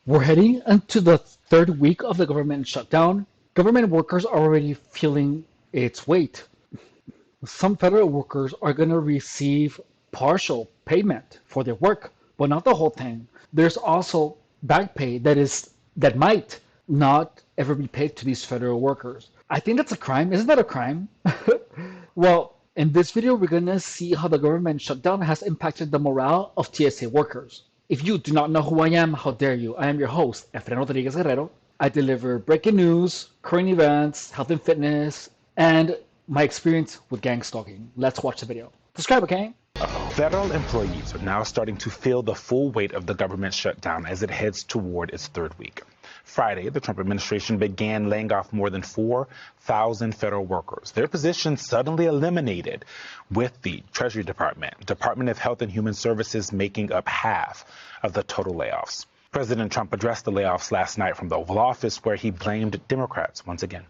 We're heading into the third week of the government shutdown. Government workers are already feeling its weight. Some federal workers are going to receive partial payment for their work, but not the whole thing. There's also back pay that might not ever be paid to these federal workers. I think that's a crime. Isn't that a crime? Well, in this video, we're going to see how the government shutdown has impacted the morale of TSA workers. If you do not know who I am, how dare you? I am your host, Efren Rodriguez Guerrero. I deliver breaking news, current events, health and fitness, and my experience with gang stalking. Let's watch the video. Subscribe, okay? Federal employees are now starting to feel the full weight of the government shutdown as it heads toward its third week. Friday, the Trump administration began laying off more than 4,000 federal workers, their positions suddenly eliminated, with the Treasury Department, Department of Health and Human Services making up half of the total layoffs. President Trump addressed the layoffs last night from the Oval Office, where he blamed Democrats once again.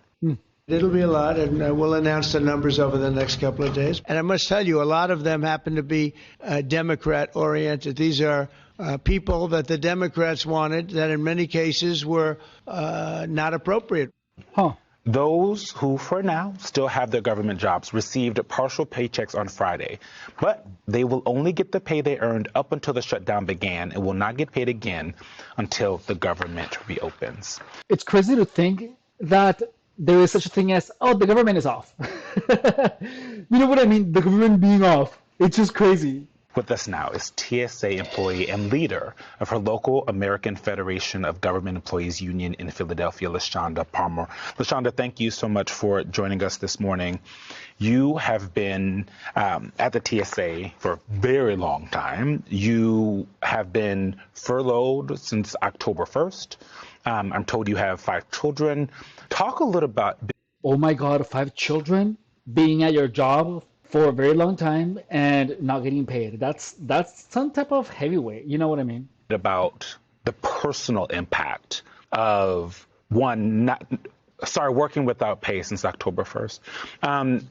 It'll be a lot, and we'll announce the numbers over the next couple of days. And I must tell you, a lot of them happen to be Democrat-oriented. These are people that the Democrats wanted that in many cases were not appropriate. Those who, for now, still have their government jobs received partial paychecks on Friday, but they will only get the pay they earned up until the shutdown began and will not get paid again until the government reopens. It's crazy to think that there is such a thing as, oh, the government is off. You know what I mean? The government being off. It's just crazy. With us now is TSA employee and leader of her local American Federation of Government Employees Union in Philadelphia, LaShonda Palmer. LaShonda, thank you so much for joining us this morning. You have been at the TSA for a very long time. You have been furloughed since October 1st. I'm told you have 5 children. Talk a little about... Oh my God, 5 children being at your job for a very long time and not getting paid. That's some type of heavyweight. You know what I mean? About the personal impact of working without pay since October 1st.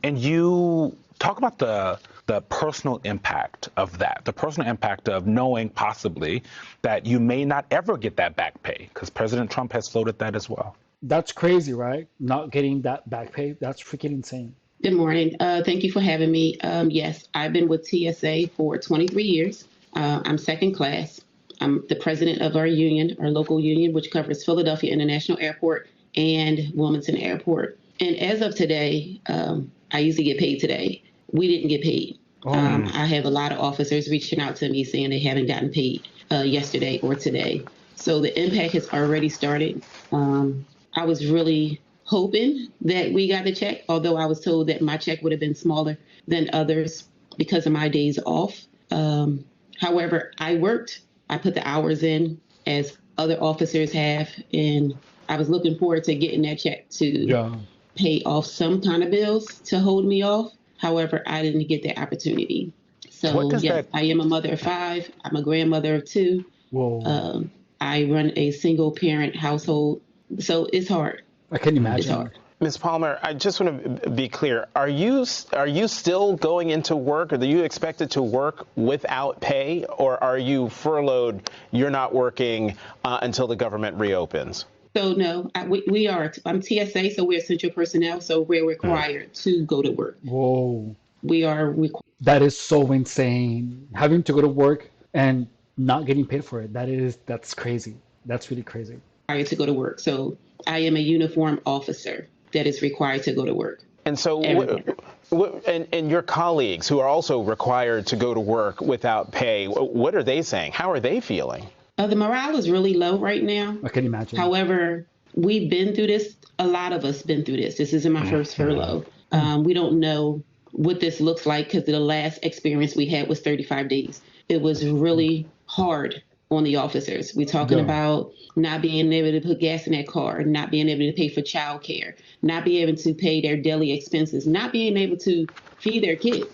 And you talk about the personal impact of that, the personal impact of knowing possibly that you may not ever get that back pay, because President Trump has floated that as well. That's crazy, right? Not getting that back pay. That's freaking insane. Good morning. Thank you for having me. Yes, I've been with TSA for 23 years. I'm second class. I'm the president of our union, our local union, which covers Philadelphia International Airport and Wilmington Airport. And as of today, I usually get paid today. We didn't get paid. I have a lot of officers reaching out to me saying they haven't gotten paid yesterday or today. So the impact has already started. I was really hoping that we got a check, although I was told that my check would have been smaller than others because of my days off. However, I worked. I put the hours in as other officers have, and I was looking forward to getting that check to pay off some kind of bills to hold me off. However, I didn't get that opportunity. So, yes, I am a mother of 5. I'm a grandmother of 2. Whoa. I run a single parent household. So it's hard. I can imagine. It's hard. Ms. Palmer, I just want to be clear. Are you still going into work, or are you expected to work without pay, or are you furloughed, you're not working until the government reopens? So no, we are. I'm TSA, so we're essential personnel, so we're required to go to work. Whoa. We are. That is so insane. Having to go to work and not getting paid for it. That's crazy. That's really crazy. Required to go to work. So I am a uniform officer that is required to go to work. And so, and your colleagues who are also required to go to work without pay, what are they saying? How are they feeling? The morale is really low right now. I can imagine. However, we've been through this. A lot of us been through this. This isn't my first furlough. We don't know what this looks like because the last experience we had was 35 days. It was really hard on the officers. We're talking about not being able to put gas in their car, not being able to pay for childcare, not being able to pay their daily expenses, not being able to feed their kids.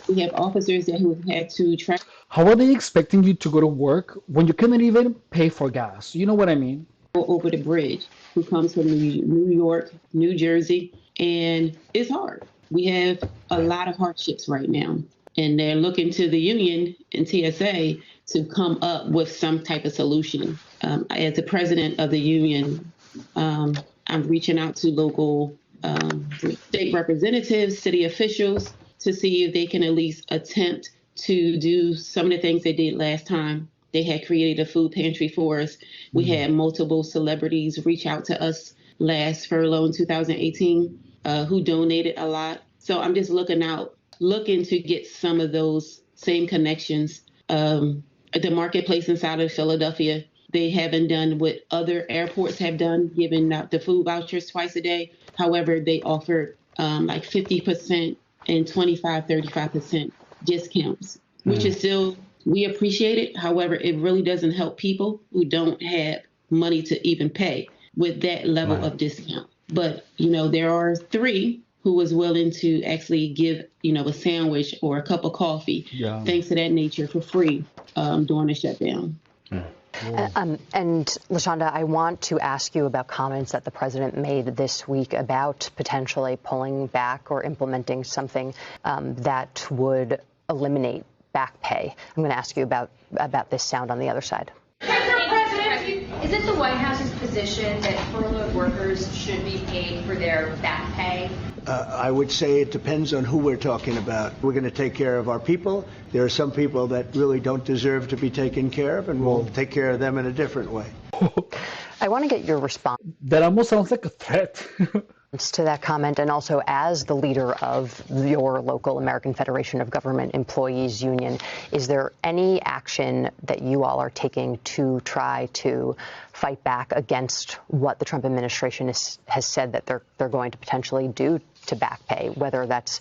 We have officers who have had to travel. How are they expecting you to go to work when you couldn't even pay for gas? You know what I mean? Over the bridge, who comes from New York, New Jersey, and it's hard. We have a lot of hardships right now. And they're looking to the union and TSA to come up with some type of solution. As the president of the union, I'm reaching out to local state representatives, city officials, to see if they can at least attempt to do some of the things they did last time. They had created a food pantry for us. We had multiple celebrities reach out to us last furlough in 2018 who donated a lot. So I'm just looking to get some of those same connections. The marketplace inside of Philadelphia, they haven't done what other airports have done, giving out the food vouchers twice a day. However, they offered like 50% and 25, 35% discounts, which is still, we appreciate it. However, it really doesn't help people who don't have money to even pay with that level of discount. But, there are three who was willing to actually give, a sandwich or a cup of coffee, things of that nature for free during the shutdown. And LaShonda, I want to ask you about comments that the president made this week about potentially pulling back or implementing something that would eliminate back pay. I'm going to ask you about this sound on the other side. Is it the White House's position that furloughed workers should be paid for their back pay? I would say it depends on who we're talking about. We're going to take care of our people. There are some people that really don't deserve to be taken care of, and we'll take care of them in a different way. I want to get your response. That almost sounds like a threat. To that comment, and also as the leader of your local American Federation of Government Employees Union, is there any action that you all are taking to try to fight back against what the Trump administration has said that they're going to potentially do to back pay, whether that's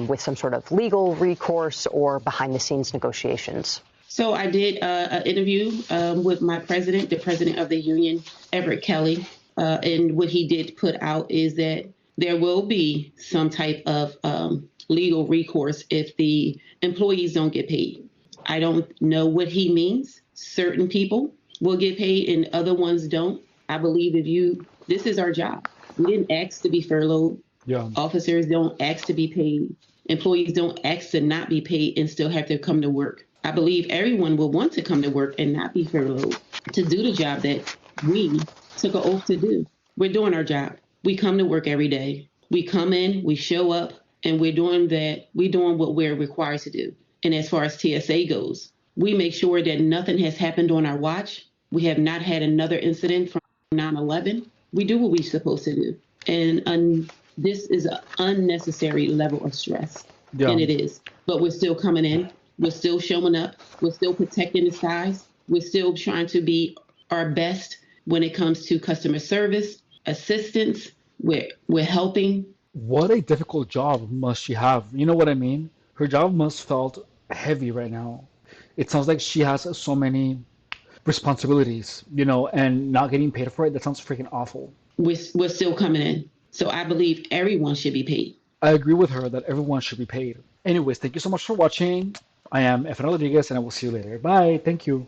with some sort of legal recourse or behind-the-scenes negotiations? So I did an interview with my president, the president of the union, Everett Kelly. And what he did put out is that there will be some type of legal recourse if the employees don't get paid. I don't know what he means. Certain people will get paid and other ones don't. I believe this is our job. We didn't ask to be furloughed. Yeah. Officers don't ask to be paid. Employees don't ask to not be paid and still have to come to work. I believe everyone will want to come to work and not be furloughed to do the job that we took an oath to do. We're doing our job. We come to work every day. We come in, we show up, and we're doing what we're required to do. And as far as TSA goes, we make sure that nothing has happened on our watch. We have not had another incident from 9/11. We do what we're supposed to do. And this is an unnecessary level of stress. Yeah. And it is. But we're still coming in. We're still showing up. We're still protecting the skies. We're still trying to be our best when it comes to customer service, assistance. We're helping. What a difficult job must she have? You know what I mean? Her job must felt heavy right now. It sounds like she has so many responsibilities, and not getting paid for it. That sounds freaking awful. We're still coming in. So I believe everyone should be paid. I agree with her that everyone should be paid. Anyways, thank you so much for watching. I am Efrain Rodriguez, and I will see you later. Bye. Thank you.